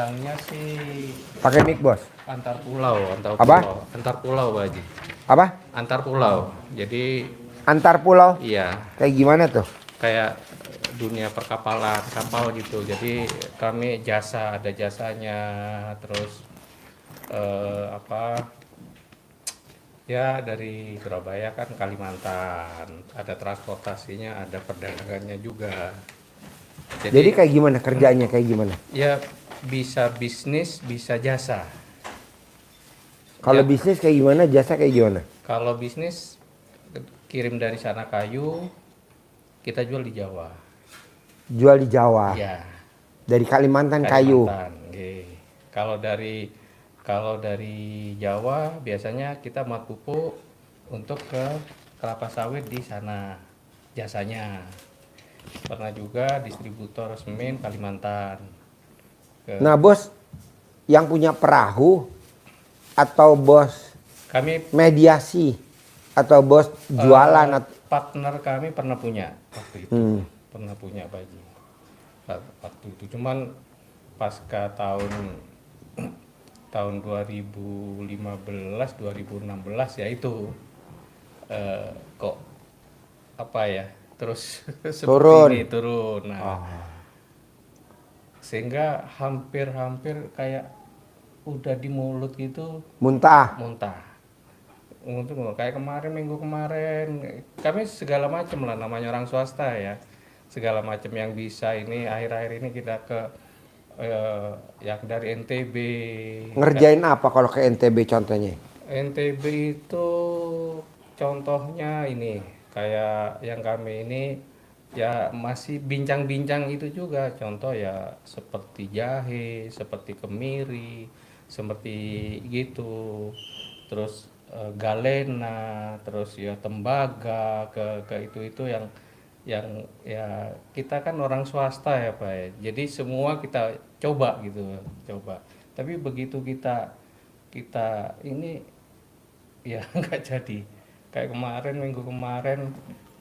bilangnya sih Pakai mic, Bos. antar pulau, Apa? Antar pulau, Pak Haji. Apa? Antar pulau. Jadi Antar pulau. iya, Kayak gimana tuh? kayak dunia perkapalan, kapal gitu. Jadi kami ada jasanya, terus apa? Ya dari Surabaya kan Kalimantan, ada transportasinya, ada perdagangannya juga. Jadi kayak gimana kerjanya, kayak gimana? Ya bisa bisnis, bisa jasa. Kalau Ya, bisnis kayak gimana, jasa kayak gimana? kalau bisnis kirim dari sana kayu, kita jual di Jawa. Jual di Jawa. Ya, Dari Kalimantan kayu. Kalimantan. Oke. Kalau dari Jawa biasanya kita buat pupuk untuk ke kelapa sawit di sana jasanya. Pernah juga distributor semen Kalimantan. Nah, Bos, yang punya perahu atau Bos Kami mediasi atau Bos jualan partner kami pernah punya waktu itu. Pernah punya Pak Haji. Waktu itu cuman pasca tahun 2015 2016 ya itu kok apa ya terus seperti Turun. ini turun. Nah, sehingga hampir kayak udah di mulut gitu muntah. untuk kayak minggu kemarin kami segala macam lah, namanya orang swasta ya, segala macam yang bisa. Ini akhir-akhir ini kita ke yang dari NTB. Ngerjain apa kalau ke NTB contohnya? NTB itu contohnya ini kayak yang kami ini ya masih bincang-bincang itu juga, contoh ya seperti jahe, seperti kemiri, seperti gitu, terus galena, terus ya tembaga ke itu yang ya kita kan orang swasta ya Pak ya, jadi semua kita coba gitu, tapi begitu kita ini ya nggak jadi. Kayak minggu kemarin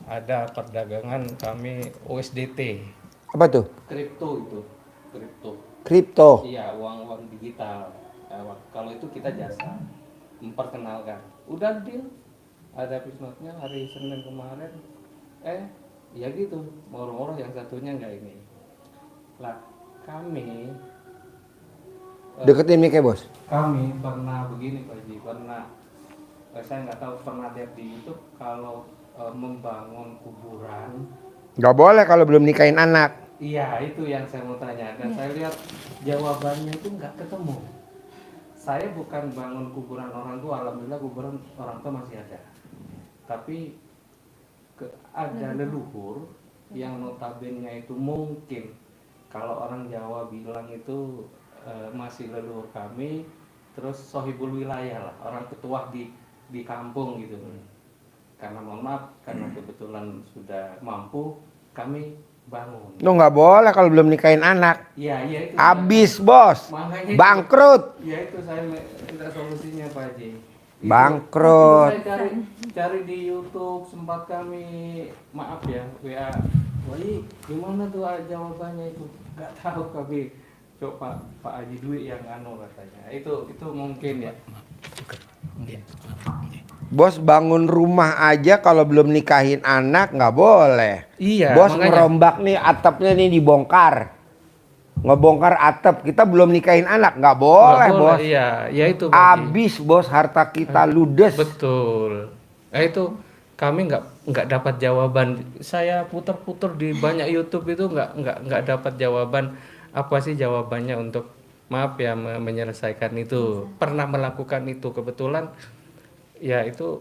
ada perdagangan kami USDT, Apa tuh? kripto. Kripto. Iya, uang digital. Kalau itu kita jasa memperkenalkan. Udah deal, ada pisnotnya hari Senin kemarin. Ya gitu, moro-moro yang satunya nggak ini. Lah, kami Deketin mic-nya, Bos. kami pernah begini Pak Ji, saya nggak tahu, pernah lihat di YouTube kalau membangun kuburan. Gak boleh kalau belum nikahin anak. Iya, itu yang saya mau tanya, dan saya lihat jawabannya itu nggak ketemu. Saya bukan bangun kuburan orang tua, alhamdulillah kuburan orang tua masih ada. Tapi ada leluhur yang notabene itu mungkin kalau orang Jawa bilang itu masih leluhur kami, terus sohibul wilayah lah, orang ketua di kampung gitu. Karena mohon maaf, karena kebetulan sudah mampu, kami bangun. Lu nggak boleh kalau belum nikahin anak. Iya itu. Abis, Bos. Makanya Bangkrut. Ya itu saya minta solusinya Pak Haji. Bangkrut. Saya cari di YouTube, sempat kami maaf ya WA. Woi, gimana tuh jawabannya itu? Gak tahu kami. Coba Pak Haji Dwi yang katanya. Itu mungkin ya. Bos bangun rumah aja kalau belum nikahin anak nggak boleh. Iya. Bos makanya. ngerombak nih atapnya nih dibongkar. Ngebongkar atap, kita belum nikahin anak nggak boleh, Bos. Iya, ya itu. Abis, Bos, harta kita ludes. Betul. Itu kami nggak dapat jawaban. Saya putar-putar di banyak YouTube itu nggak dapat jawaban. Apa sih jawabannya untuk maaf ya menyelesaikan itu? Pernah melakukan itu kebetulan. Ya itu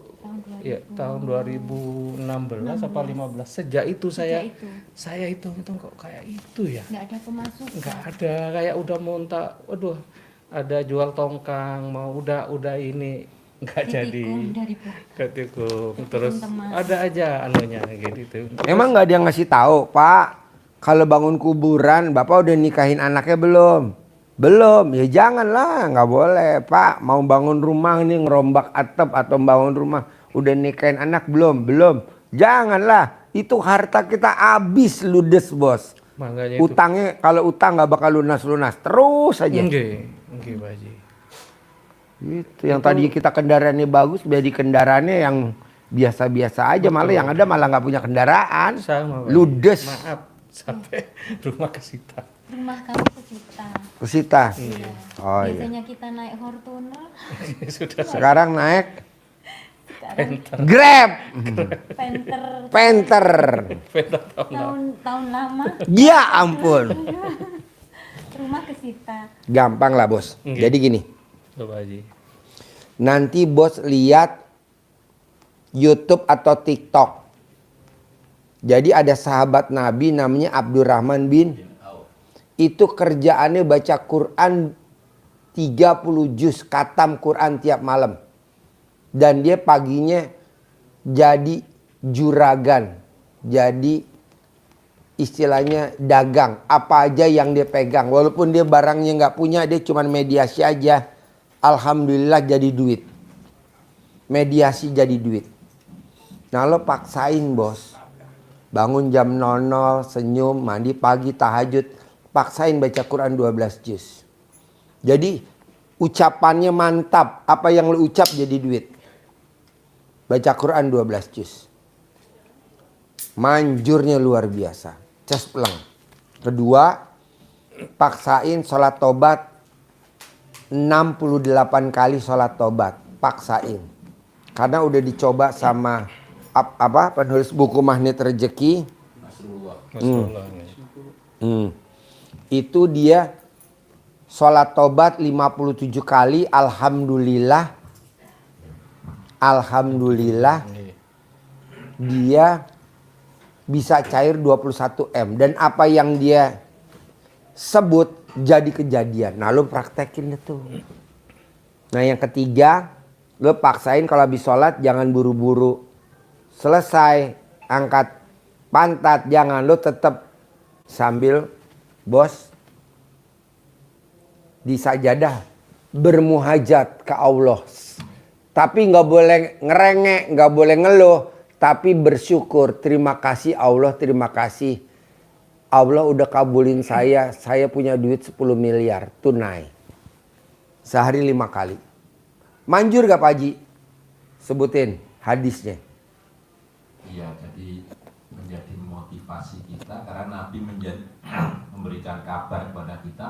tahun 2016 apa 15. Sejak itu saya hitung kok kayak itu ya. Nggak ada pemasukan. Nggak ada, kayak udah muntah. Waduh, ada jual tongkang, mau udah ini nggak jadi. Ketikung. Terus ada aja anunya gitu. Emang nggak ada yang ngasih tahu, Pak? Kalau bangun kuburan, Bapak udah nikahin anaknya belum? Belum, ya janganlah, nggak boleh Pak. Mau bangun rumah nih ngerombak atap atau bangun rumah udah nikahin anak belum? Janganlah, itu harta kita habis ludes, Bos. Makanya itu. Utangnya kalau utang nggak bakal lunas terus aja. Nggih, Pak Haji. Itu yang tadi kita kendaraannya bagus, jadi kendaraannya yang biasa-biasa aja. Betul. Malah yang ada malah nggak punya kendaraan. Sama, Pak. Ludes. Maaf, sampai rumah kesita. Rumah kamu kesita. Kesita. Iya. Oh iya. Biasanya kita naik Fortuner, Sudah Sekarang naik sekarang Grab, Panther Panther. tahun lama Ya ampun. rumah kesita. Gampang lah bos. Nggih. Jadi gini, Tuh, Pak Haji. nanti bos lihat YouTube atau TikTok. Jadi ada sahabat Nabi namanya Abdurrahman bin. Itu kerjaannya baca Quran 30 juz, khatam Quran tiap malam. Dan dia paginya jadi juragan. Jadi istilahnya dagang. Apa aja yang dia pegang. Walaupun dia barangnya nggak punya, dia cuma mediasi aja. Alhamdulillah jadi duit. Mediasi jadi duit. Nah lo paksain bos. Bangun jam 00, senyum, mandi pagi, tahajud. Paksain baca Quran 12 juz. Jadi ucapannya mantap. Apa yang lo ucap jadi duit. Baca Quran 12 juz. Manjurnya luar biasa. Cespleng. Kedua, paksain sholat tobat 68 kali sholat tobat. Paksain. Karena udah dicoba sama penulis buku Magnet Rezeki. Masya Itu dia sholat tobat 57 kali. Alhamdulillah. Alhamdulillah. Dia bisa cair 21 M. Dan apa yang dia sebut jadi kejadian. Nah lu praktekin itu. Nah yang ketiga, lu paksain kalau habis sholat jangan buru-buru. Selesai angkat pantat, jangan, lu tetap sambil bos di sajadah bermuhajat ke Allah. Tapi nggak boleh ngerengek, nggak boleh ngeluh. Tapi bersyukur, terima kasih Allah, terima kasih. Allah udah kabulin saya punya duit 10 miliar tunai. Sehari 5 kali. Manjur gak Pak Haji? Sebutin hadisnya. Iya, jadi menjadi motivasi kita karena Nabi memberikan kabar kepada kita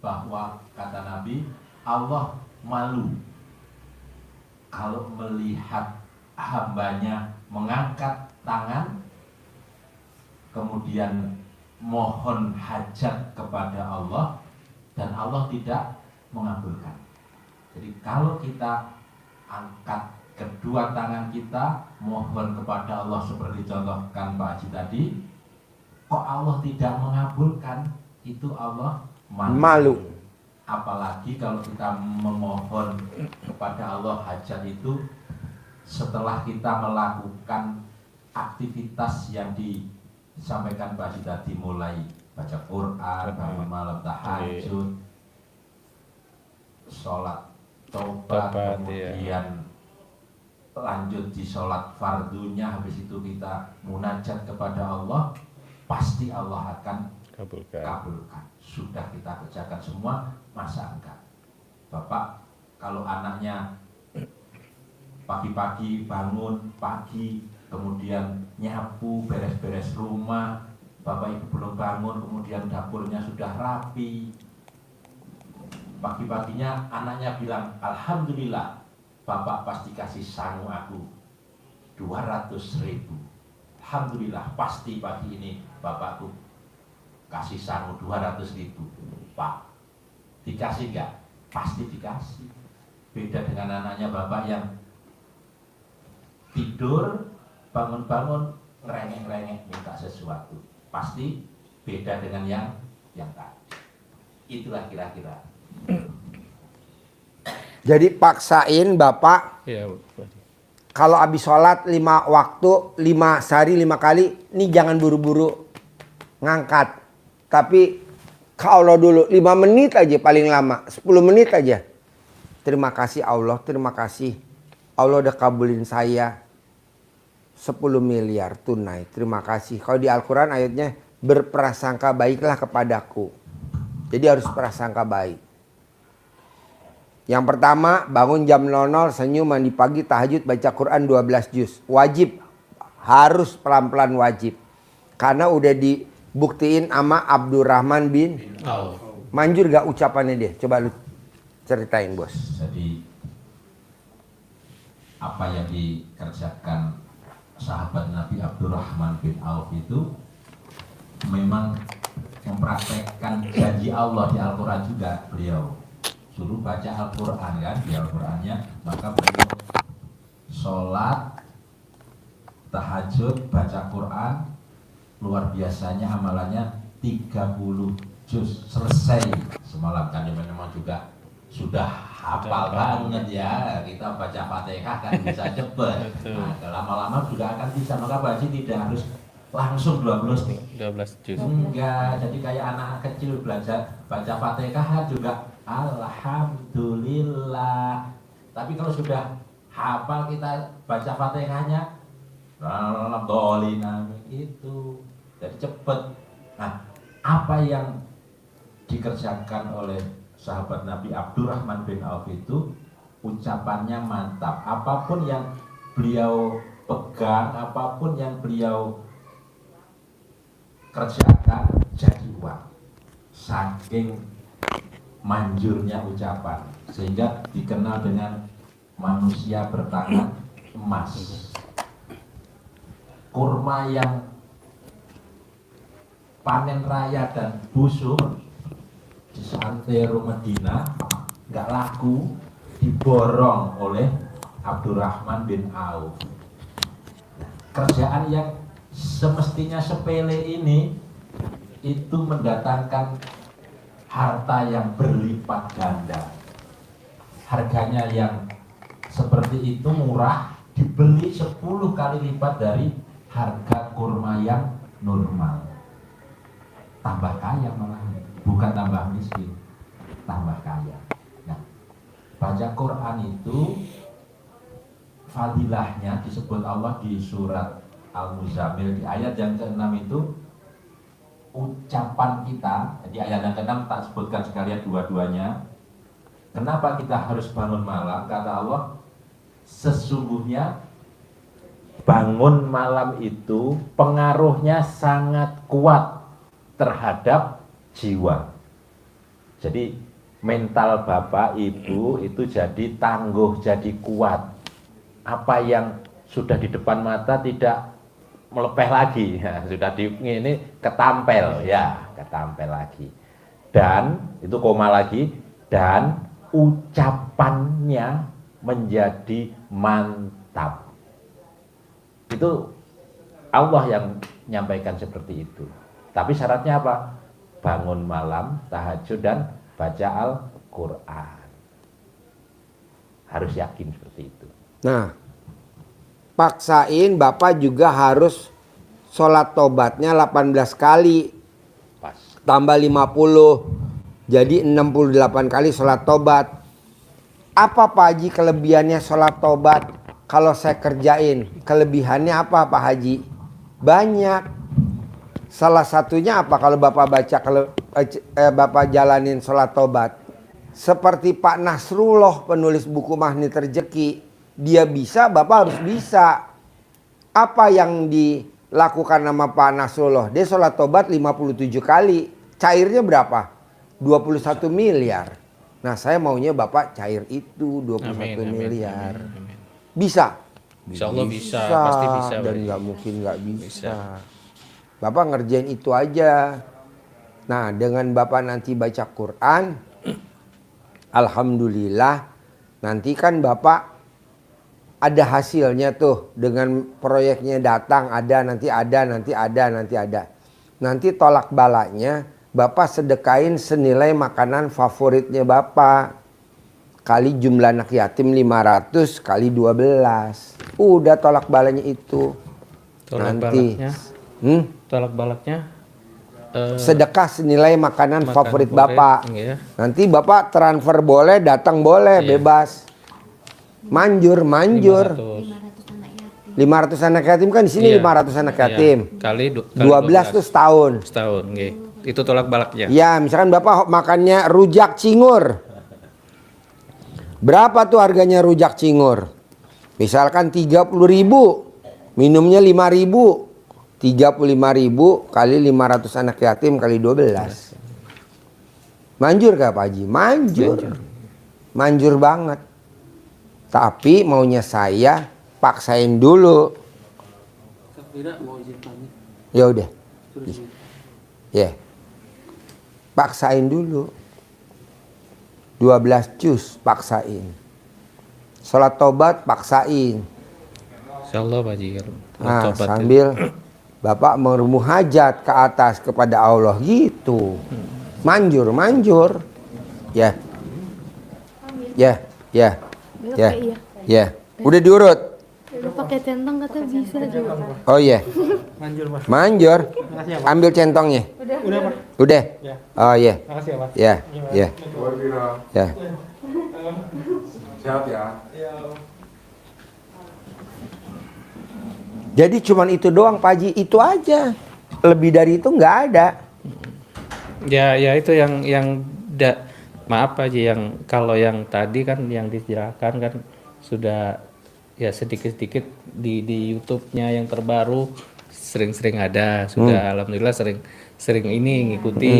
bahwa kata Nabi, Allah malu kalau melihat hambanya mengangkat tangan kemudian mohon hajat kepada Allah dan Allah tidak mengabulkan. Jadi kalau kita angkat kedua tangan kita mohon kepada Allah seperti contohkan Pak Haji tadi, kok Allah tidak mengabulkan, itu Allah malu. Apalagi kalau kita memohon kepada Allah hajat itu setelah kita melakukan aktivitas yang disampaikan Pak Haji tadi, mulai baca Quran, bangun malam tahajud, sholat tobat, kemudian lanjut di sholat fardunya, habis itu kita munajat kepada Allah, pasti Allah akan kabulkan. Sudah kita kerjakan semua, masa enggak? Bapak kalau anaknya pagi-pagi bangun pagi, kemudian nyapu, beres-beres rumah, bapak ibu belum bangun, kemudian dapurnya sudah rapi, pagi-paginya anaknya bilang, alhamdulillah, bapak pasti kasih sangu aku 200.000. Alhamdulillah, pasti pagi ini bapakku kasih sangu 200.000. Pak, dikasih enggak? Pasti dikasih. Beda dengan anaknya bapak yang tidur, bangun-bangun, ngerengek-ngerengek minta sesuatu. Pasti beda dengan yang tadi. Itulah kira-kira. Jadi paksain Bapak. Iya, Kalau habis sholat 5 waktu, 5 sehari 5 kali, ini jangan buru-buru ngangkat. Tapi kalau dulu 5 menit aja paling lama, 10 menit aja. Terima kasih Allah, terima kasih. Allah udah kabulin saya 10 miliar tunai. Terima kasih. Kalau di Al-Quran ayatnya berprasangka baiklah kepadaku. Jadi harus prasangka baik. Yang pertama, bangun jam 00, senyum, mandi pagi, tahajud, baca Quran 12 juz. Wajib, harus pelan-pelan wajib. Karena udah dibuktiin sama Abdurrahman bin Auf. Manjur gak ucapannya dia? Coba lu ceritain, Bos. Jadi apa yang dikerjakan sahabat Nabi Abdurrahman bin Auf itu memang mempraktekkan janji Allah di Al-Quran juga. Beliau suruh baca Al-Quran kan, di Al-Qurannya, maka beliau sholat, tahajud, baca Quran, luar biasanya amalannya 30 juz selesai semalam. Kan memang juga sudah hafal banget ya, kita baca Fatihah kan bisa cepet. Nah, lama-lama juga akan bisa, maka Pak Haji tidak harus langsung 12 juz. Enggak, jadi kayak anak kecil belajar baca Fatihah juga alhamdulillah. Tapi kalau sudah hafal kita baca Fatihahnya dolin itu, jadi cepet. Nah, apa yang dikerjakan oleh sahabat Nabi Abdurrahman bin Auf itu ucapannya mantap. Apapun yang beliau pegang, apapun yang beliau kerjakan jadi uang. Saking manjurnya ucapan, sehingga dikenal dengan manusia bertangan emas. Kurma yang panen raya dan busuk di santero Medina nggak laku, diborong oleh Abdurrahman bin Auf. Kerjaan yang semestinya sepele ini itu mendatangkan harta yang berlipat ganda. Harganya yang seperti itu murah, dibeli 10 kali lipat dari harga kurma yang normal. Tambah kaya malah, bukan tambah miskin, tambah kaya. Nah, baca Quran itu fadilahnya disebut Allah di surat Al-Muzammil di ayat yang ke-6 itu, ucapan kita di ayat yang ke-6 tak sebutkan sekalian dua-duanya. Kenapa kita harus bangun malam? Kata Allah, sesungguhnya bangun malam itu pengaruhnya sangat kuat terhadap jiwa. Jadi mental bapak ibu itu jadi tangguh, jadi kuat. Apa yang sudah di depan mata tidak melepeh lagi, ya, sudah di ini ketampel ya, ketampel lagi. Dan itu koma lagi, dan ucapannya menjadi mantap. Itu Allah yang menyampaikan seperti itu. Tapi syaratnya apa? Bangun malam, tahajud dan baca Al-Quran. Harus yakin seperti itu. Nah, paksain Bapak juga harus sholat tobatnya 18 kali. Pas. Tambah 50. Jadi 68 kali sholat tobat. Apa Pak Haji kelebihannya sholat tobat? Kalau saya kerjain, kelebihannya apa Pak Haji? Banyak. Salah satunya apa kalau Bapak baca, Bapak jalanin sholat tobat? Seperti Pak Nasrullah, penulis buku Magnet Rezeki. Dia bisa, Bapak harus bisa. Apa yang dilakukan sama Pak Nasrullah? Dia sholat tobat 57 kali. Cairnya berapa? 21 miliar. Nah, saya maunya Bapak cair itu 21 miliar. Amin. Bisa? Insya Allah bisa, pasti bisa. Dan nggak mungkin nggak bisa. Bapak ngerjain itu aja. Nah, dengan Bapak nanti baca Quran, alhamdulillah, nanti kan Bapak ada hasilnya tuh. Dengan proyeknya datang, ada, nanti ada, nanti ada, nanti ada. Nanti tolak balanya, Bapak sedekain senilai makanan favoritnya Bapak. Kali jumlah anak yatim 500 kali 12. Udah tolak balanya itu. Tolak nanti. balaknya. Tolak balaknya. Sedekah senilai makanan favorit Bapak. Iya. Nanti Bapak transfer boleh, datang boleh, bebas. Manjur. 500 anak yatim. 500 anak yatim kan di sini Iya. 500 anak Iya. yatim. Kali 12 tuh setahun. setahun, nggih. Itu tolak balaknya. Ya, misalkan Bapak makannya rujak cingur. Berapa tuh harganya rujak cingur? Misalkan 30.000, minumnya 5.000. 35.000 kali 500 anak yatim kali 12. Manjur gak Pak Haji? Manjur. Manjur banget. Tapi maunya saya paksain dulu. Ya udah. Ya. Paksain dulu. 12 juz paksain. Salat tobat paksain. Insyaallah Pak Haji. Nah, Tobat sambil Bapak bermuhajat ke atas kepada Allah gitu. Manjur, manjur. Ya. Ya, ya. Belok Ya. kayak iya. Ya. Udah diurut. Lu pakai centang kata bisa juga. Oh iya. Manjur. Ambil centongnya. Udah. Oh iya. Makasih ya Pak. Ya, ya. Ya. Sehat ya. Jadi cuman itu doang Pak Haji, itu aja. Lebih dari itu nggak ada. Ya, ya itu maaf aja yang kalau yang tadi kan yang dijelaskan kan sudah ya sedikit-sedikit di YouTube-nya yang terbaru sering-sering ada, sudah alhamdulillah sering ini ngikuti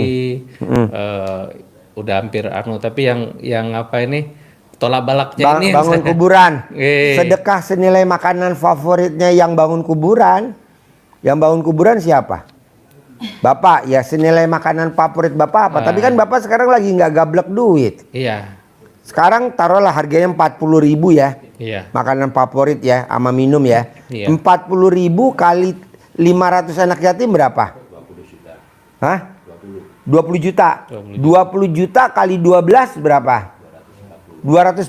udah hampir tapi yang apa ini tolak balaknya ini yang Bangun saya- kuburan. Eh. Sedekah senilai makanan favoritnya yang bangun kuburan. Yang bangun kuburan siapa? Bapak, ya senilai makanan favorit Bapak apa? Tapi kan Bapak sekarang lagi nggak gablek duit. Iya, Sekarang taruhlah harganya 40.000 ya. iya. Makanan favorit ya, sama minum ya. Iya. 40.000 kali 500 anak yatim berapa? 20 juta. Hah? 20 juta. 20 juta kali 12 berapa? 240.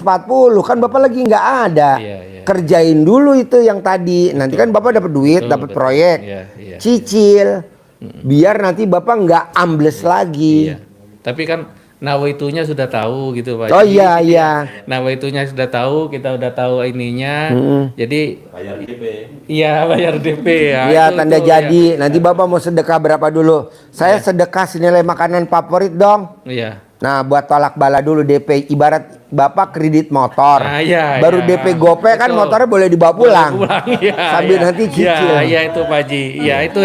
Kan Bapak lagi nggak ada. Iya, iya. Kerjain dulu itu yang tadi. Nanti kan Bapak dapat duit, Betul, dapat betul. proyek. Iya, iya. Cicil. Biar nanti Bapak nggak ambles lagi. Iya. Tapi kan nawaitunya sudah tahu gitu Pak. Oh Jadi, iya, iya. Nawaitunya sudah tahu, kita udah tahu ininya. Jadi Bayar DP. iya bayar DP ya. Iya, itu- tanda itu, jadi. Nanti Bapak mau sedekah berapa dulu? Saya sedekah senilai makanan favorit dong. Iya. Nah, buat tolak bala dulu DP. Ibarat Bapak kredit motor. Ah, iya, Baru iya. DP gopay kan Betul. motornya boleh dibawa pulang. Pulang, iya, Sambil iya. nanti cicil. Iya, iya itu Pak Ji. Iya, itu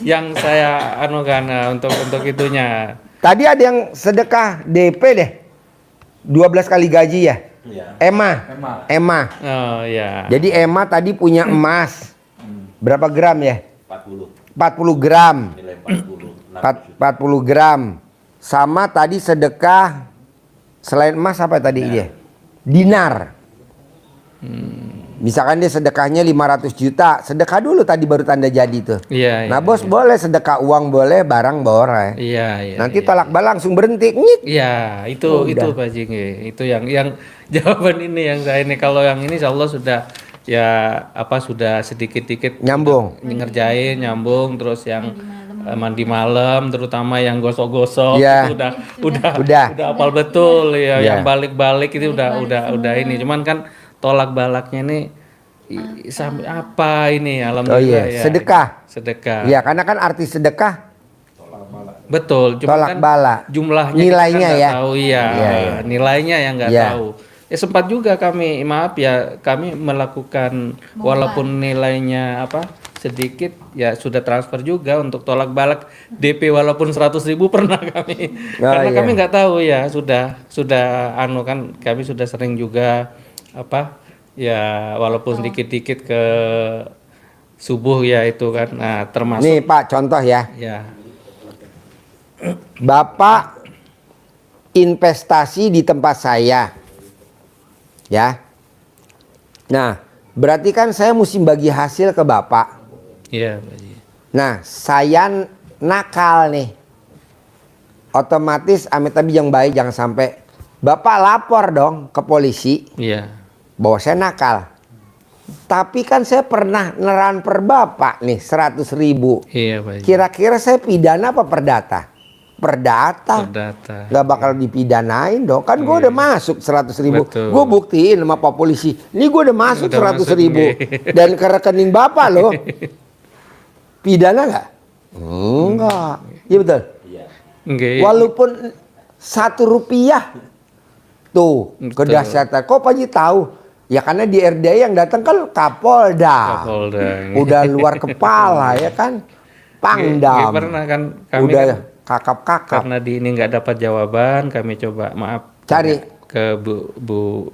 yang saya anukan untuk itunya. Tadi ada yang sedekah DP deh. 12 kali gaji ya. Iya. Emma. Oh, iya. Jadi Emma tadi punya emas. Berapa gram ya? 40. 40 gram. Nilai 40. 40 gram. Sama tadi sedekah selain emas apa tadi dia? Dinar. Misalkan dia sedekahnya 500 juta, sedekah dulu tadi baru tanda jadi tuh. Iya, Nah iya, bos boleh sedekah uang boleh, barang boleh. Iya, iya. Nanti iya. tolak bala langsung berhenti. Ngit. Iya, itu Oh, itu udah. Pak Ji. Itu yang jawaban ini yang saya ini. Kalau yang ini insyaallah sudah ya apa sudah sedikit-sedikit Nyambung. ngerjain nyambung terus yang mandi malam terutama yang gosok-gosok Iya. itu Udah. udah hafal betul ya Iya. yang balik-balik itu udah ini cuman kan tolak balaknya ini sampai apa ini Oh alhamdulillah iya, ya. sedekah. Iya, karena kan arti sedekah Betul, cuma tolak kan bala. jumlahnya Nilainya kita nggak ya. tahu iya, Iya, iya. nilainya yang nggak Iya. tahu. Ya sempat juga kami maaf ya kami melakukan walaupun nilainya apa sedikit ya sudah transfer juga untuk tolak balak DP walaupun 100.000 pernah kami karena iya. kami nggak tahu ya sudah anu kan kami sudah sering juga apa ya walaupun sedikit-dikit ke subuh ya itu kan nah termasuk Nih Pak, contoh ya. ya Bapak investasi di tempat saya. Ya. Nah, berarti kan saya mesti bagi hasil ke Bapak. iya Pak Haji. Nah, saya nakal nih. Otomatis amit tapi yang baik jangan sampai Bapak lapor dong ke polisi iya bahwa saya nakal. Tapi kan saya pernah neran per Bapak nih 100.000. iya Pak Haji. Kira-kira saya pidana apa perdata? perdata. Perdata. Nggak bakal dipidanain dong. Kan gue udah masuk 100.000. Betul. Gue buktiin sama Pak Polisi. Ini gue udah masuk Udah 100.000. masuk, Dan ke rekening Bapak loh. Pidana nggak? Enggak. Iya betul. Nggih. Walaupun 1 rupiah. Tuh, Betul. kedahsyatan. Kok Pak Haji tahu? Ya karena di RDI yang datang kan Kapolda. Kapolda. Udah luar kepala ya kan. Nggih, Pangdam. pernah kan kami Udah kan, kakap-kakap. karena di ini nggak dapat jawaban, kami coba Cari. ke Bu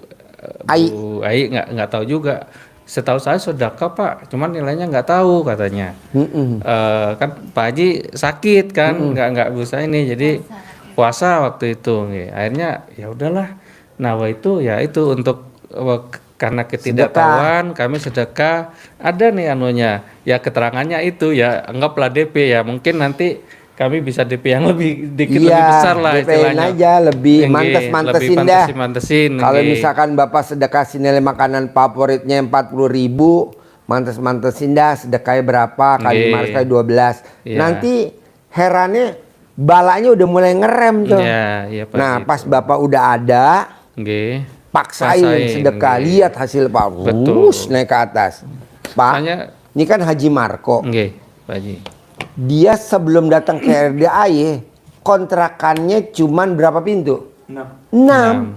Ai. Ai, nggak tahu juga. Setahu saya sedekah Pak, cuman nilainya nggak tahu katanya. Kan Pak Haji sakit kan, nggak bisa ini, jadi puasa waktu itu. Nggih. Akhirnya ya udahlah, nawa itu ya itu untuk karena ketidaktahuan kami sedekah, ada nih anunya, ya keterangannya itu ya anggaplah DP ya, mungkin nanti kami bisa DP yang lebih dikit lebih besar lah DP-in istilahnya. aja lebih Nggih, mantes-mantesin lebih dah. mantesin, Kalau nggih. misalkan Bapak sedekah nilai makanan favoritnya 40.000, mantes-mantesin dah sedekahnya berapa kali Nggih. 5 kali 12. Iya. Nanti herannya balanya udah mulai ngerem tuh. Iya Pak. Nah, gitu. pas Bapak udah ada, Nggih. paksain sedekah, nggih. lihat hasil Pak. Betul. Wush, naik ke atas. Pak, Makanya- ini kan Haji Marko. Nggih, Pak Haji. Dia sebelum datang ke RDAY, kontrakannya cuman berapa pintu? 6.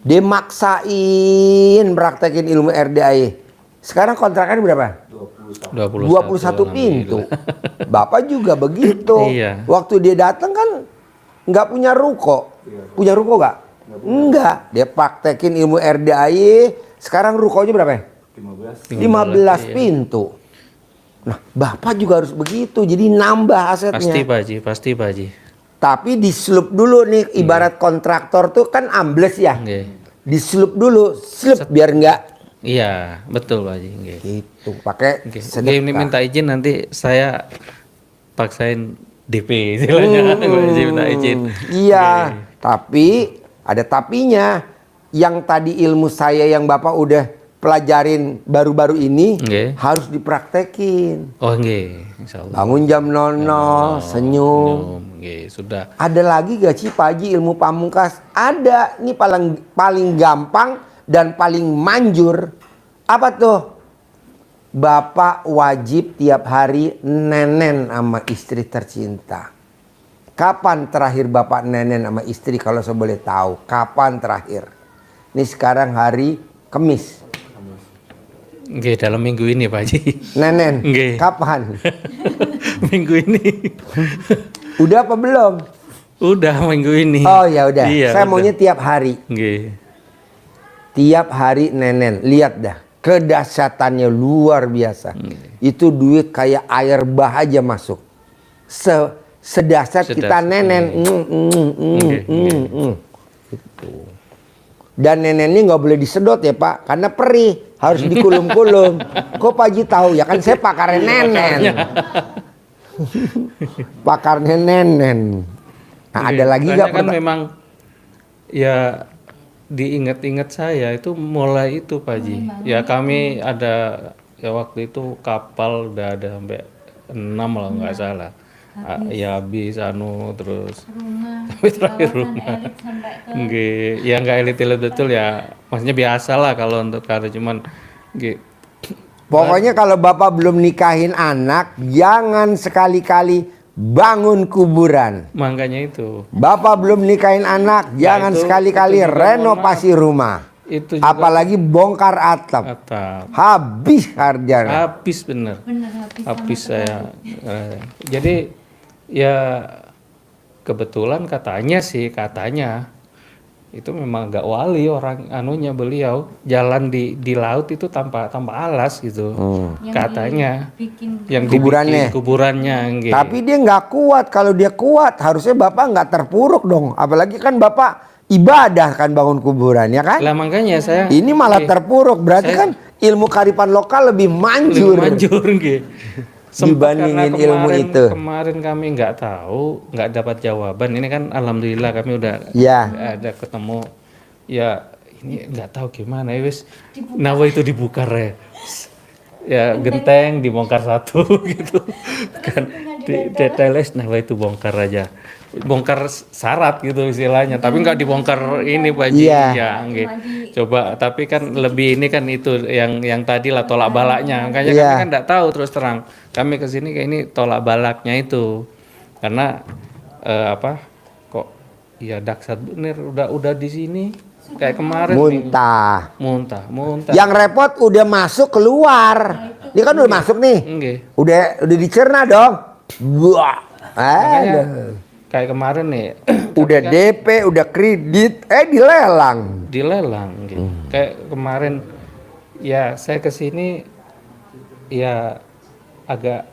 Dia maksain praktekin ilmu RDAY. Sekarang kontrakan berapa? 21 pintu. Bapak juga begitu. Iya. Waktu dia datang kan nggak punya ruko. Punya ruko nggak? Enggak. Dia praktekin ilmu RDAY. Sekarang rukonya berapa? 15 iya. pintu. Nah, Bapak juga harus begitu. Jadi nambah asetnya. Pasti Pak Haji. Tapi diselup dulu nih, ibarat kontraktor tuh kan ambles ya. Nggih. Diselup dulu, selup biar enggak Iya, betul Pak Haji, nggih. gitu. Pakai Nggih. sedekah. Ini minta izin nanti saya paksain DP istilahnya. Pak Haji minta izin. Iya, tapi ada tapinya. Yang tadi ilmu saya yang Bapak udah pelajarin baru-baru ini Nggih. harus dipraktekin. Oh nggih, insyaallah. Bangun jam 00, senyum. Nggih, sudah. Ada lagi gak sih Pak Haji ilmu pamungkas? Ada. Ini paling gampang dan paling manjur. Apa tuh? Bapak wajib tiap hari nenen sama istri tercinta. Kapan terakhir Bapak nenen sama istri kalau saya boleh tahu? Kapan terakhir? Ini sekarang hari Kamis. Nggih, dalam minggu ini Pak Haji. Nenen. Nggih. Kapan? Minggu ini. Udah apa belum? Udah minggu ini. Oh ya udah. Iya, Saya udah. maunya tiap hari. Nggih. Tiap hari nenen. Lihat dah. Kedahsyatannya luar biasa. Itu duit kayak air bah aja masuk. Sedahsyat kita nenen. Gitu. Dan nenen ini nggak boleh disedot ya Pak. Karena perih. Harus dikulum-kulum. Kok Pak Haji tahu? Ya kan saya pakarnya nenen. Pakarnya nenen. Nah ada lagi Makanya nggak? kan memang ya diingat-ingat saya itu mulai itu Pak Haji. Ya kami ada ya waktu itu kapal udah ada sampai 6 lah nggak salah. Ya habis terus Rumah, sampai terakhir kawasan rumah. elit sampai ke Nggih, ya nggak elit-elit betul ya. Maksudnya biasa lah kalau untuk karya cuman nggih. Pokoknya kalau Bapak belum nikahin anak, jangan sekali-kali bangun kuburan. Makanya itu. Bapak belum nikahin anak, jangan itu- sekali-kali itu juga renovasi rumah. Itu juga Apalagi bongkar atap. atap. Habis harganya. Habis bener. bener Habis saya. Jadi ya kebetulan katanya itu memang agak wali orang anunya beliau jalan di laut itu tanpa alas gitu. Katanya bikin yang Kuburannya. dibikin kuburannya nggih. Tapi dia nggak kuat. Kalau dia kuat, harusnya Bapak nggak terpuruk dong. Apalagi kan Bapak ibadah kan bangun kuburan, ya kan? Lah makanya saya Ini malah nggih, terpuruk. Berarti Saya- kan ilmu kearifan lokal lebih manjur. manjur nggih. Sempat Dibandingin karena ilmu itu. Kemarin kami nggak tahu, nggak dapat jawaban. Ini kan alhamdulillah kami udah Ya. ada ketemu. Ya ini nggak tahu gimana ya wis. Nawa itu dibukar ya. Ya genteng dibongkar satu gitu. Kan detailnya nawa itu bongkar aja. bongkar syarat gitu istilahnya, tapi nggak dibongkar ini Pak Haji. Iya. Ya, nggih. Coba, tapi kan lebih ini kan itu yang tadi lah tolak balaknya. Makanya Iya. kami kan nggak tahu terus terang. Kami ke sini kayak ini tolak balaknya itu. Karena apa? Kok ya Daksat bener udah di sini kayak kemarin nih. Muntah. Muntah. Yang repot udah masuk keluar. Dia kan udah masuk nih. Nggih. Udah dicerna dong. Wah. Makanya kayak kemarin nih Udah DP, udah kredit, dilelang. dilelang gitu. Kayak kemarin ya saya ke sini ya agak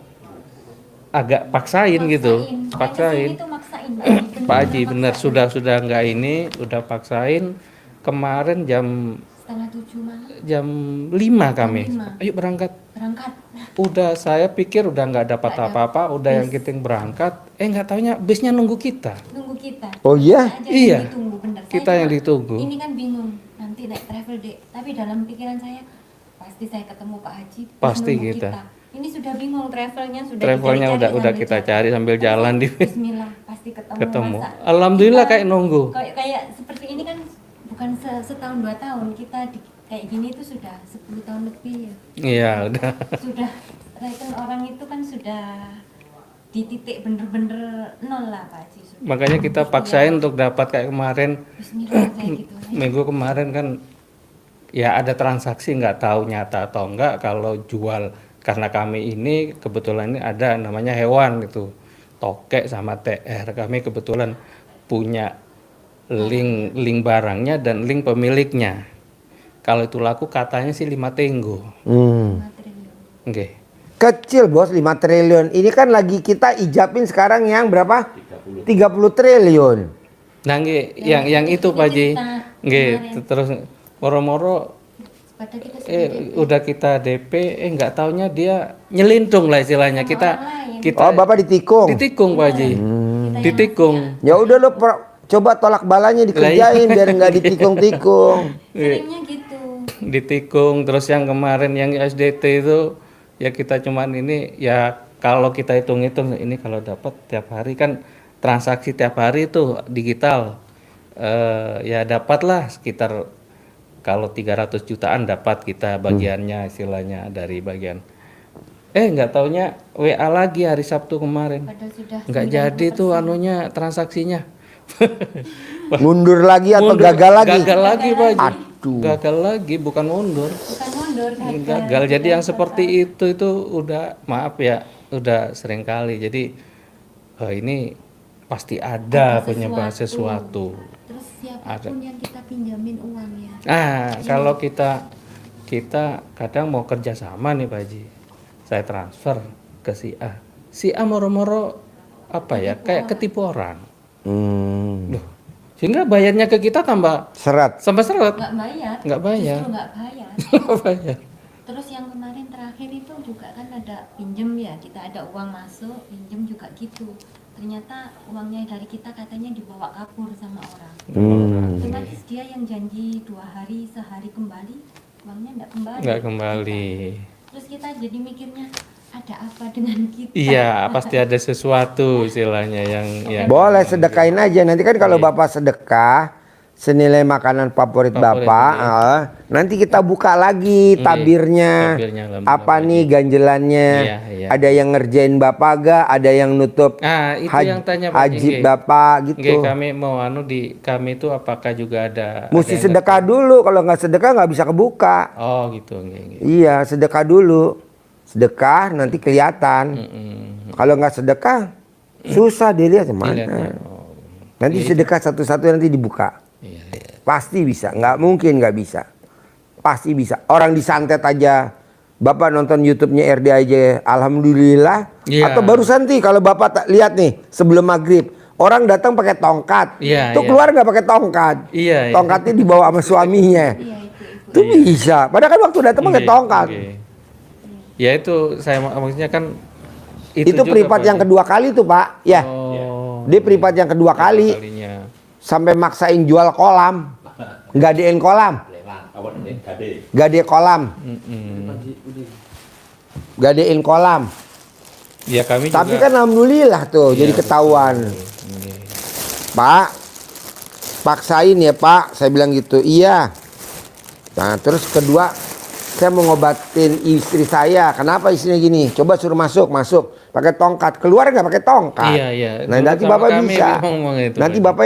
paksain gitu. Paksain. Itu maksain. Pak Haji bener sudah nggak ini, udah paksain. Kemarin jam Setengah 7 malam jam 5 kami. Jam 5. Ayo berangkat. berangkat. Udah saya pikir udah nggak dapat Nggak apa-apa, udah yang kiting berangkat. Nggak taunya bisnya nunggu kita. Nunggu kita. Oh iya? Kita aja Iya. yang ditunggu, bener. Kita Saya yang cuma, ditunggu. Ini kan bingung, nanti naik travel deh. Tapi dalam pikiran saya, pasti saya ketemu Pak Haji. terus Pasti nunggu kita. Ini sudah bingung travelnya sudah Travelnya dicari-cari udah sambil kita cari sambil Tapi jalan di Bismillah pasti ketemu. ketemu. Masa Alhamdulillah kita kayak nunggu. Kayak seperti ini kan bukan setahun 2 tahun kita kayak gini itu sudah 10 tahun lebih ya. Iya udah. Sudah rekan orang itu kan sudah di titik bener-bener nol lah Pak Haji. Sudah. Makanya kita paksain untuk dapat kayak kemarin. Bismillah kayak gitu. Minggu kemarin kan ya ada transaksi nggak tahu nyata atau enggak kalau jual, karena kami ini kebetulan ini ada namanya hewan itu tokek sama TR. Kami kebetulan punya link barangnya dan link pemiliknya. Kalau itu laku katanya sih 5 tenggo. 5 triliun. Oke. Kecil bos, 5 triliun. Ini kan lagi kita ijabin sekarang yang berapa? 30 triliun. Nah, nggih, yang itu Pak Haji. Nggih, terus moro-moro Pada kita sudah udah kita DP, nggak taunya dia nyelintung lah istilahnya. Kita Oh, Bapak ditikung. ditikung Pak Haji. Ditikung. Ya udah lo coba tolak balanya dikerjain biar nggak ditikung-tikung. seringnya gitu. Ditikung. Terus yang kemarin yang SDT itu ya kita cuman ini ya kalau kita hitung-hitung ini kalau dapat tiap hari kan transaksi tiap hari itu digital. Ya dapatlah sekitar kalau 300 jutaan dapat kita bagiannya istilahnya dari bagian. Nggak taunya WA lagi hari Sabtu kemarin. Padahal sudah Nggak jadi tuh anunya transaksinya. Mundur lagi atau Mundur, gagal lagi? Gagal lagi Pak Haji. Aduh. Gagal lagi bukan mundur. bukan mundur Gagal. Jadi yang seperti itu udah maaf ya udah sering kali. Jadi ini pasti ada penyebab sesuatu. Terus siapapun yang kita pinjamin uangnya. Kalau kita kadang mau kerja sama nih Pak Haji, saya transfer ke si A moro-moro apa ya kayak ketipu orang. Loh, sehingga bayarnya ke kita tambah Seret. Nggak bayar. Nggak bayar. Justru nggak bayar. Nggak bayar. Terus yang kemarin terakhir itu juga kan ada pinjem ya, kita ada uang masuk, pinjem juga gitu. Ternyata uangnya dari kita katanya dibawa kabur sama orang. Otomatis dia yang janji 2 hari, sehari kembali, uangnya nggak kembali. Terus kita jadi mikirnya ada apa dengan kita? Iya, pasti ada sesuatu istilahnya yang Boleh sedekahin aja. Nanti kan kalau Bapak sedekah senilai makanan favorit Bapak, nanti kita buka lagi tabirnya. Apa nih ganjelannya? Iya. Ada yang ngerjain Bapak gak? Ada yang nutup itu yang tanya Pak haji Nggih. Bapak gitu. Kami mau kami itu apakah juga ada Mesti yang sedekah dulu. Kalau nggak sedekah nggak bisa kebuka. Oh gitu, nggih. Iya, sedekah dulu. Sedekah nanti kelihatan. Kalau nggak sedekah susah dilihat mana. Dilihatnya. Nanti sedekah satu-satu nanti dibuka. Iya. Pasti bisa, nggak mungkin nggak bisa. Pasti bisa. Orang disantet aja. Bapak nonton YouTube-nya RD aja, alhamdulillah. Iya. Atau barusan nih kalau Bapak lihat nih sebelum maghrib, orang datang pakai tongkat. Iya, Tuh iya. keluar nggak pakai tongkat. Iya. Tongkatnya dibawa sama suaminya. Iya itu. Itu bisa. Padahal kan waktu datang pakai tongkat. Ya itu saya maksudnya kan Itu juga, privat Pak. yang kedua kali tuh Pak. Ya. Oh. Dia privat yang kedua kali. Kalinya. Sampai maksain jual kolam. Gadein kolam. Gade kolam. Gadein kolam. Ya kami Tapi juga kan alhamdulillah tuh jadi ketahuan. Pak, paksain ya Pak, saya bilang gitu. Iya. Nah terus kedua, saya mau ngobatin istri saya. Kenapa istrinya gini? Coba suruh masuk. Pakai tongkat. Keluar nggak pakai tongkat? Iya. Nah Dulu nanti sama Bapak kami bisa. ngomong itu, Nanti Pak. Bapak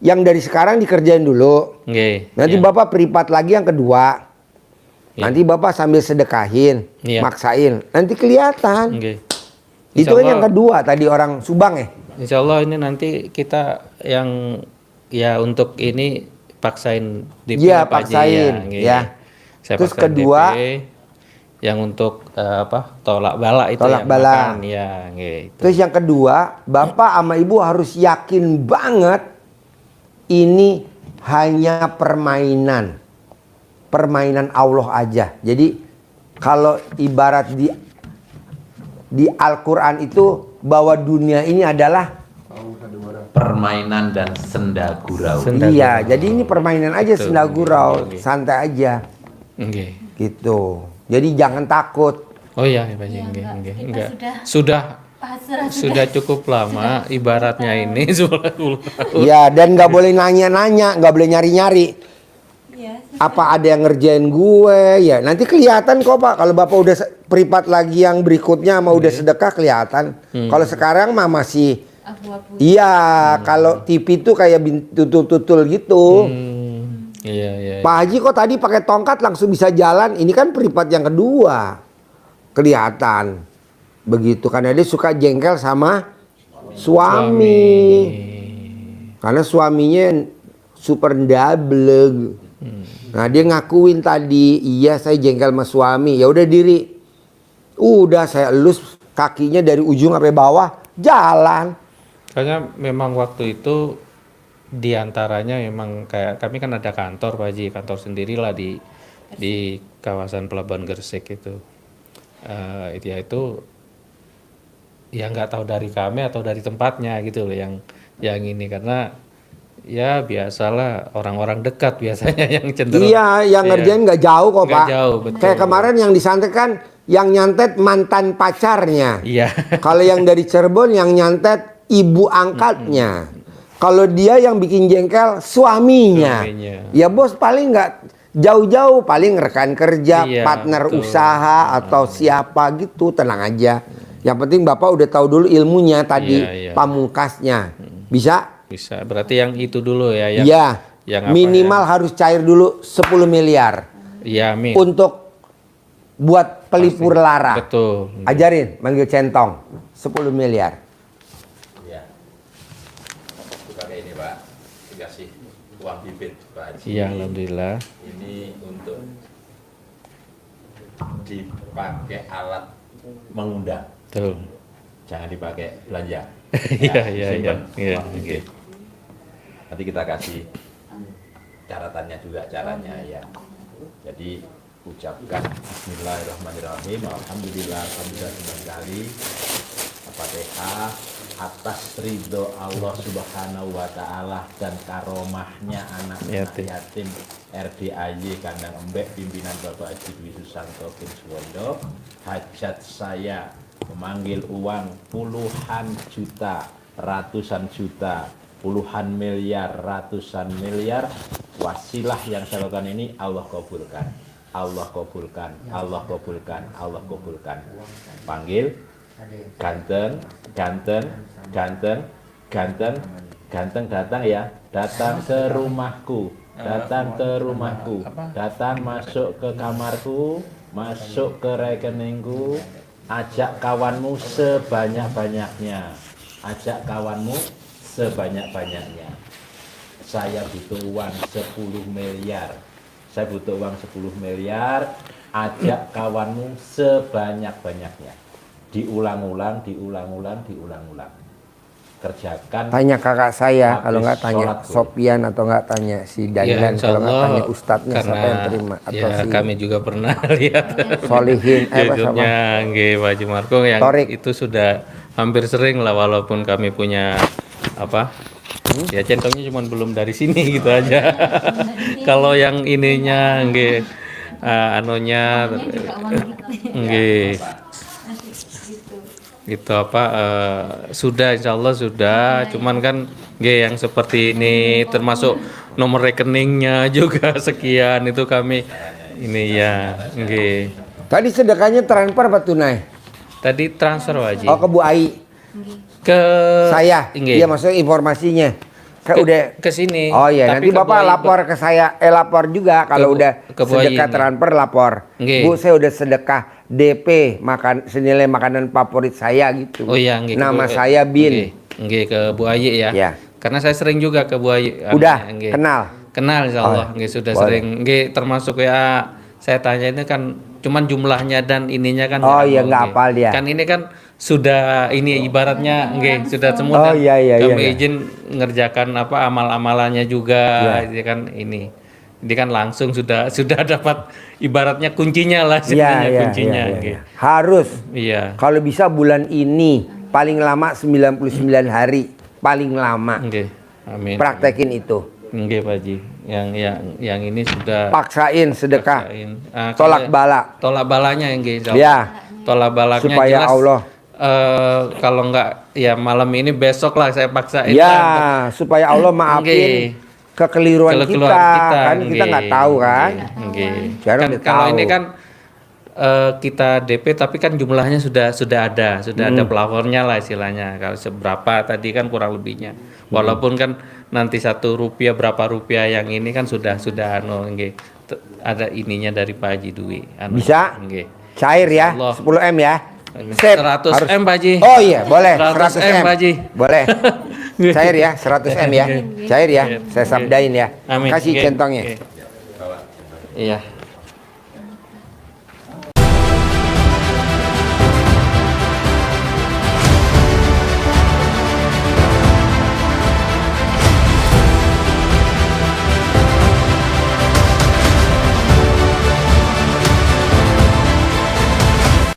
yang dari sekarang dikerjain dulu. Nggih. Nanti iya. Bapak peripat lagi yang kedua. Iya. Nanti Bapak sambil sedekahin, Iya. maksain. Nanti kelihatan. Nggih. Itu kan yang kedua tadi orang Subang ya. Insya Allah ini nanti kita yang ya untuk ini paksain DP Iya, apa aja paksain, nggih. ya. Saya Terus paksain kedua, DP, yang untuk tolak bala itu Tolak ya, bala. makan, ya nggih. Terus yang kedua, Bapak sama Ibu harus yakin banget ini hanya permainan. Permainan Allah aja. Jadi kalau ibarat di Al-Quran itu bahwa dunia ini adalah Permainan dan senda gurau. iya, jadi ini permainan aja, Betul. senda gurau, Oke. santai aja Nggih. gitu. Jadi jangan takut. Oh iya, Pak Haji, Iya, nggih, enggak. nggih. Kita Enggak. sudah Sudah pasrah sudah cukup lama ibaratnya ini 10 tahun. Ya, dan nggak boleh nanya-nanya, nggak boleh nyari-nyari. Iya, Apa ada yang ngerjain gue? Ya, nanti kelihatan kok Pak. Kalau Bapak udah peripat lagi yang berikutnya, mau udah sedekah kelihatan. Kalau sekarang mah masih, abu-abu. iya. Kalau TV tuh kayak tutul-tutul gitu. Iya. Pak Haji kok tadi pakai tongkat langsung bisa jalan? Ini kan peripat yang kedua. Kelihatan. Begitu karena dia suka jengkel sama suami. Karena suaminya super double. Nah, dia ngakuin tadi, iya saya jengkel sama suami. Ya udah diri. Udah saya elus kakinya dari ujung sampai bawah, jalan. Soalnya memang waktu itu diantaranya memang kayak kami kan ada kantor Pak Haji, kantor sendirilah di kawasan Pelabuhan Gresik itu. Itu ya nggak tahu dari kami atau dari tempatnya gitu loh yang ini karena ya biasalah orang-orang dekat biasanya yang cenderung. Iya, yang ngerjain nggak jauh kok Nggak Pak. jauh, betul. Kayak kemarin yang disantet kan, yang nyantet mantan pacarnya. Iya. Kalau yang dari Cirebon yang nyantet ibu angkatnya. Kalau dia yang bikin jengkel suaminya. Ya bos paling nggak jauh-jauh, paling rekan kerja, Iya, partner betul. usaha atau siapa gitu, tenang aja. Yang penting Bapak udah tahu dulu ilmunya tadi, Iya. pamungkasnya. Bisa? Bisa. Berarti yang itu dulu ya yang Iya. yang apa Minimal harus cair dulu 10 miliar ya? Amin. untuk buat pelipur lara. Betul. Ajarin manggil centong 10 miliar. Ya. Pakai ini Pak, dikasih uang bibit Pak Haji. Iya, alhamdulillah. Ini untuk dipakai alat mengundang, Betul. jangan dipakai belanja. Iya. simpan Iya. uang bibit. Nanti kita kasih catatannya juga caranya ya. Jadi ucapkan Bismillahirrahmanirrahim. Alhamdulillah, alhamdulillah sekali. Al-Fatihah atas ridho Allah Subhanahu wa taala dan karomahnya anak yatim RDAY Kandang Embek pimpinan Bapak Haji Dwi Susanto bin Suwondo. Hajat saya memanggil uang puluhan juta, ratusan juta, puluhan miliar, ratusan miliar. Wasilah yang saya lakukan ini Allah kabulkan. Allah kabulkan, Allah kabulkan, Allah kabulkan. Panggil ganteng, ganteng, ganteng, ganteng, ganteng datang ya, datang ke rumahku, datang ke rumahku, datang masuk ke kamarku, masuk ke rekeningku, ajak kawanmu sebanyak-banyaknya, ajak kawanmu sebanyak-banyaknya. Saya butuh uang 10 miliar, saya butuh uang 10 miliar, ajak kawanmu sebanyak-banyaknya. Diulang-ulang, diulang-ulang, diulang-ulang. Kerjakan. Tanya kakak saya, habis kalau nggak tanya sholat dulu. Sopian atau nggak tanya si Dailan, insya kalau nggak Allah, tanya ustadznya siapa karena yang terima atau ya, si kami juga pernah lihat Solihin YouTube-nya nggih Pak Haji Marko yang Torik. itu sudah hampir sering lah walaupun kami punya apa ya centongnya cuma belum dari sini gitu aja. Kalau yang ininya nggih anunya Uangnya juga uang kita. nggih Gitu. gitu apa sudah insya Allah sudah, cuman kan nggih yang seperti ini termasuk nomor rekeningnya juga sekian itu kami ini ya nggih. Tadi sedekahnya transfer apa tunai? Tadi transfer Pak Haji Oh ke Bu Ai. ke Saya. nggih. Iya maksudnya informasinya. Udah ke sini. Oh iya, Tapi nanti ke Bapak Bu Ai, lapor ke saya, lapor juga kalau Bu- udah ke Bu Ai, sedekah nggih. transfer lapor. Nggih. Bu, saya udah sedekah DP senilai makanan favorit saya gitu. Oh iya nggih. ke Nama Bu- saya Bin. Nggih, nggih ke Bu Ayi ya. Ya. Karena saya sering juga ke Bu Ayi. Udah Nggih. kenal. Kenal insya Allah, Oh, nggih sudah boleh. sering, nggih termasuk ya saya tanya ini kan cuman jumlahnya dan ininya kan Oh, iya, tahu, nggak nggih. hafal dia. Kan ini kan sudah ini ibaratnya nggih sudah semua Oh, dan iya, iya, kami iya. izin ngerjakan apa amal-amalannya juga, Iya. kan ini. Ini kan langsung sudah dapat ibaratnya kuncinya lah Iya, sebenarnya iya, kuncinya, iya, nggih. iya. Harus. Iya. Kalau bisa bulan ini paling lama 99 hari, paling lama. Nggih. Amin. Praktekin itu. Nggih Pak Haji. Yang ini sudah Paksain sedekah. paksain. Tolak bala. Tolak balanya nggih. insya Allah. Ya. Tolak balaknya Supaya jelas, Allah. Kalau enggak ya malam ini besok lah saya paksain. Ya, supaya Allah maafin Nggih. kekeliruan Kekeliruan kita. Kan kita nggih. nggak tahu kan. Nggih. Sekarang Kan udah kalau tahu. ini kan kita DP tapi kan jumlahnya sudah ada plafonnya lah istilahnya. Kalau seberapa tadi kan kurang lebihnya. Walaupun kan nanti 1 rupiah berapa rupiah yang ini kan sudah anu nggih. Ada ininya dari Pak Haji Dwi. Anu, Bisa? nggih. Cair ya, Allah. 10 M ya. Sip. 100 M Pak Haji. Oh iya, boleh. 100 100 M, M. Pak Haji. Boleh. Cair ya, 100 M ya. Cair ya. Saya sabdain ya. Amin. Kasih Nggih. centongnya. Nggih. Iya.